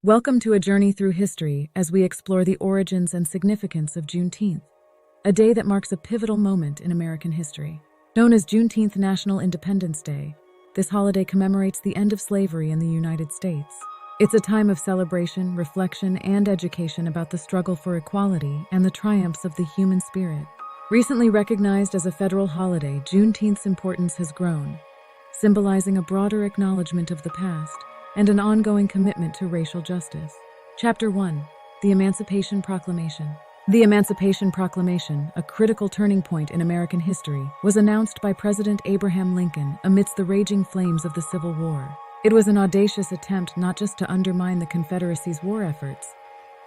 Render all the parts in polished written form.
Welcome to a journey through history as we explore the origins and significance of Juneteenth, a day that marks a pivotal moment in American history. Known as Juneteenth National Independence Day, this holiday commemorates the end of slavery in the United States. It's a time of celebration, reflection, and education about the struggle for equality and the triumphs of the human spirit. Recently recognized as a federal holiday, Juneteenth's importance has grown, symbolizing a broader acknowledgement of the past and an ongoing commitment to racial justice. Chapter 1. The Emancipation Proclamation. The Emancipation Proclamation, a critical turning point in American history, was announced by President Abraham Lincoln amidst the raging flames of the Civil War. It was an audacious attempt not just to undermine the Confederacy's war efforts,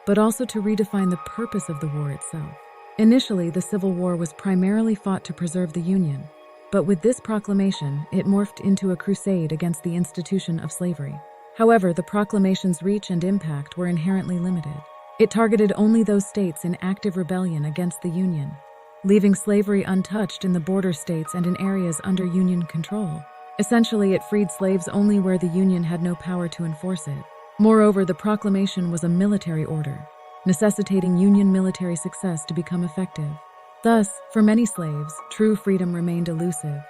but also to redefine the purpose of the war itself. Initially, the Civil War was primarily fought to preserve the Union, but with this proclamation, it morphed into a crusade against the institution of slavery. However, the proclamation's reach and impact were inherently limited. It targeted only those states in active rebellion against the Union, leaving slavery untouched in the border states and in areas under Union control. Essentially, it freed slaves only where the Union had no power to enforce it. Moreover, the proclamation was a military order, necessitating Union military success to become effective. Thus, for many slaves, true freedom remained elusive,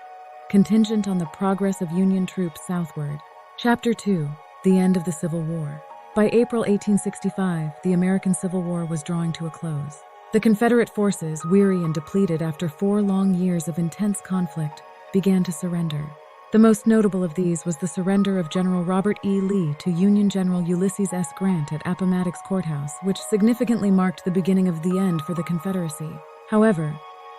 contingent on the progress of Union troops southward. Chapter 2. The End of the Civil War. By April 1865, the American Civil War was drawing to a close. The Confederate forces, weary and depleted after 4 long years of intense conflict, began to surrender. The most notable of these was the surrender of General Robert E. Lee to Union General Ulysses S. Grant at Appomattox Courthouse, which significantly marked the beginning of the end for the Confederacy. However,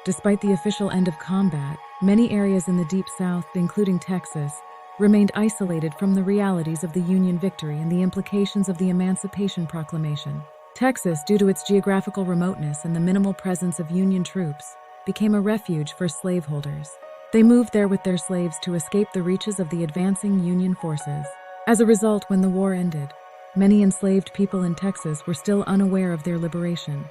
despite the official end of combat, many areas in the Deep South, including Texas, remained isolated from the realities of the Union victory and the implications of the Emancipation Proclamation. Texas, due to its geographical remoteness and the minimal presence of Union troops, became a refuge for slaveholders. They moved there with their slaves to escape the reaches of the advancing Union forces. As a result, when the war ended, many enslaved people in Texas were still unaware of their liberation,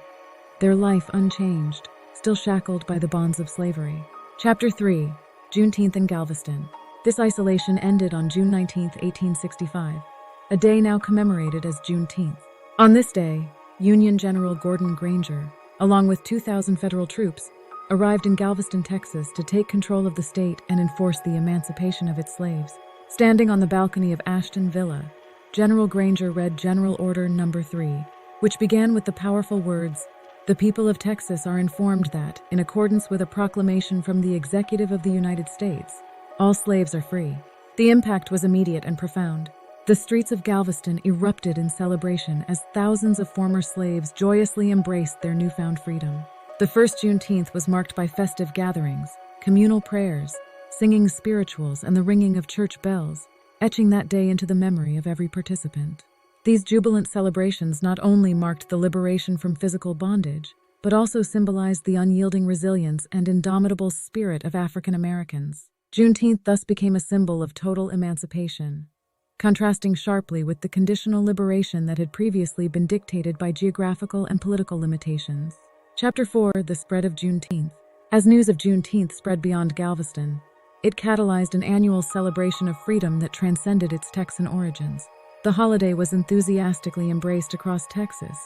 their life unchanged, still shackled by the bonds of slavery. Chapter 3. Juneteenth in Galveston. This isolation ended on June 19, 1865, a day now commemorated as Juneteenth. On this day, Union General Gordon Granger, along with 2,000 federal troops, arrived in Galveston, Texas to take control of the state and enforce the emancipation of its slaves. Standing on the balcony of Ashton Villa, General Granger read General Order No. 3, which began with the powerful words, "The people of Texas are informed that, in accordance with a proclamation from the Executive of the United States, all slaves are free." The impact was immediate and profound. The streets of Galveston erupted in celebration as thousands of former slaves joyously embraced their newfound freedom. The first Juneteenth was marked by festive gatherings, communal prayers, singing spirituals, and the ringing of church bells, etching that day into the memory of every participant. These jubilant celebrations not only marked the liberation from physical bondage, but also symbolized the unyielding resilience and indomitable spirit of African Americans. Juneteenth thus became a symbol of total emancipation, contrasting sharply with the conditional liberation that had previously been dictated by geographical and political limitations. Chapter 4. The Spread of Juneteenth. As news of Juneteenth spread beyond Galveston, it catalyzed an annual celebration of freedom that transcended its Texan origins. The holiday was enthusiastically embraced across Texas,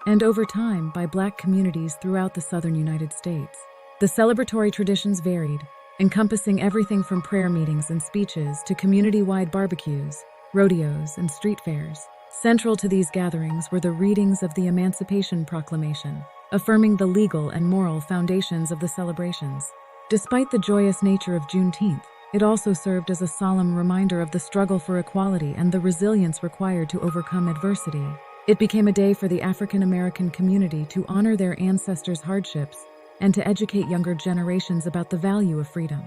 and over time by Black communities throughout the southern United States. The celebratory traditions varied, encompassing everything from prayer meetings and speeches to community-wide barbecues, rodeos, and street fairs. Central to these gatherings were the readings of the Emancipation Proclamation, affirming the legal and moral foundations of the celebrations. Despite the joyous nature of Juneteenth, it also served as a solemn reminder of the struggle for equality and the resilience required to overcome adversity. It became a day for the African American community to honor their ancestors' hardships and to educate younger generations about the value of freedom.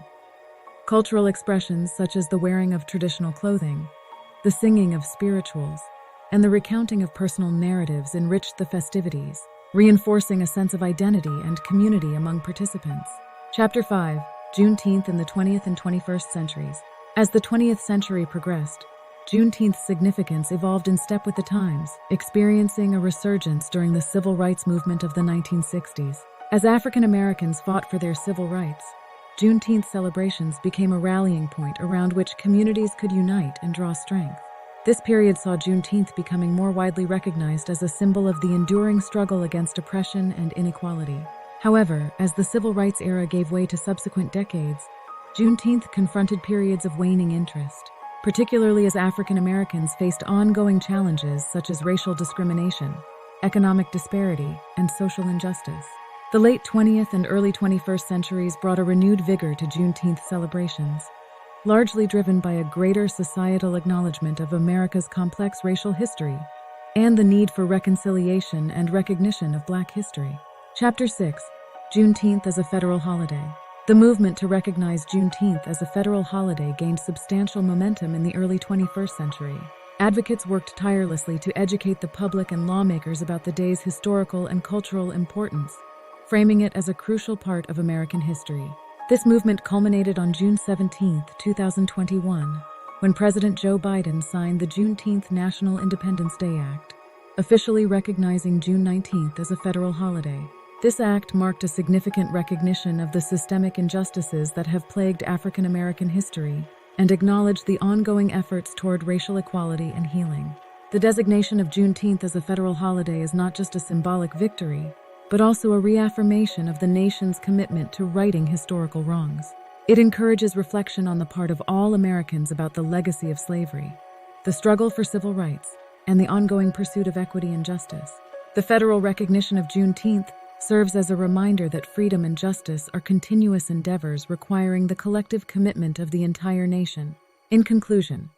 Cultural expressions such as the wearing of traditional clothing, the singing of spirituals, and the recounting of personal narratives enriched the festivities, reinforcing a sense of identity and community among participants. Chapter 5. Juneteenth in the 20th and 21st centuries. As the 20th century progressed, Juneteenth's significance evolved in step with the times, experiencing a resurgence during the civil rights movement of the 1960s. As African Americans fought for their civil rights, Juneteenth celebrations became a rallying point around which communities could unite and draw strength. This period saw Juneteenth becoming more widely recognized as a symbol of the enduring struggle against oppression and inequality. However, as the civil rights era gave way to subsequent decades, Juneteenth confronted periods of waning interest, particularly as African Americans faced ongoing challenges such as racial discrimination, economic disparity, and social injustice. The late 20th and early 21st centuries brought a renewed vigor to Juneteenth celebrations, largely driven by a greater societal acknowledgement of America's complex racial history and the need for reconciliation and recognition of Black history. Chapter 6: Juneteenth as a Federal Holiday. The movement to recognize Juneteenth as a federal holiday gained substantial momentum in the early 21st century. Advocates worked tirelessly to educate the public and lawmakers about the day's historical and cultural importance, framing it as a crucial part of American history. This movement culminated on June 17, 2021, when President Joe Biden signed the Juneteenth National Independence Day Act, officially recognizing June 19th as a federal holiday. This act marked a significant recognition of the systemic injustices that have plagued African American history and acknowledged the ongoing efforts toward racial equality and healing. The designation of Juneteenth as a federal holiday is not just a symbolic victory, but also a reaffirmation of the nation's commitment to righting historical wrongs. It encourages reflection on the part of all Americans about the legacy of slavery, the struggle for civil rights, and the ongoing pursuit of equity and justice. The federal recognition of Juneteenth serves as a reminder that freedom and justice are continuous endeavors requiring the collective commitment of the entire nation. In conclusion,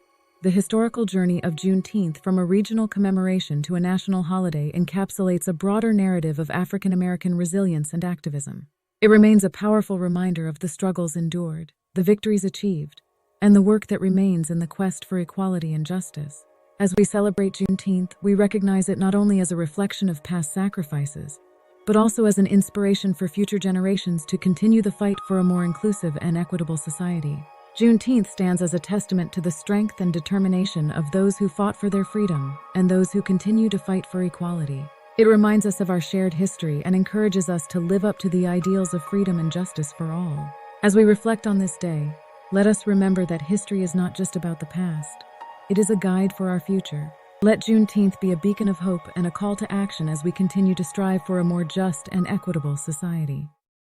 the historical journey of Juneteenth from a regional commemoration to a national holiday encapsulates a broader narrative of African American resilience and activism. It remains a powerful reminder of the struggles endured, the victories achieved, and the work that remains in the quest for equality and justice. As we celebrate Juneteenth, we recognize it not only as a reflection of past sacrifices, but also as an inspiration for future generations to continue the fight for a more inclusive and equitable society. Juneteenth stands as a testament to the strength and determination of those who fought for their freedom and those who continue to fight for equality. It reminds us of our shared history and encourages us to live up to the ideals of freedom and justice for all. As we reflect on this day, let us remember that history is not just about the past. It is a guide for our future. Let Juneteenth be a beacon of hope and a call to action as we continue to strive for a more just and equitable society.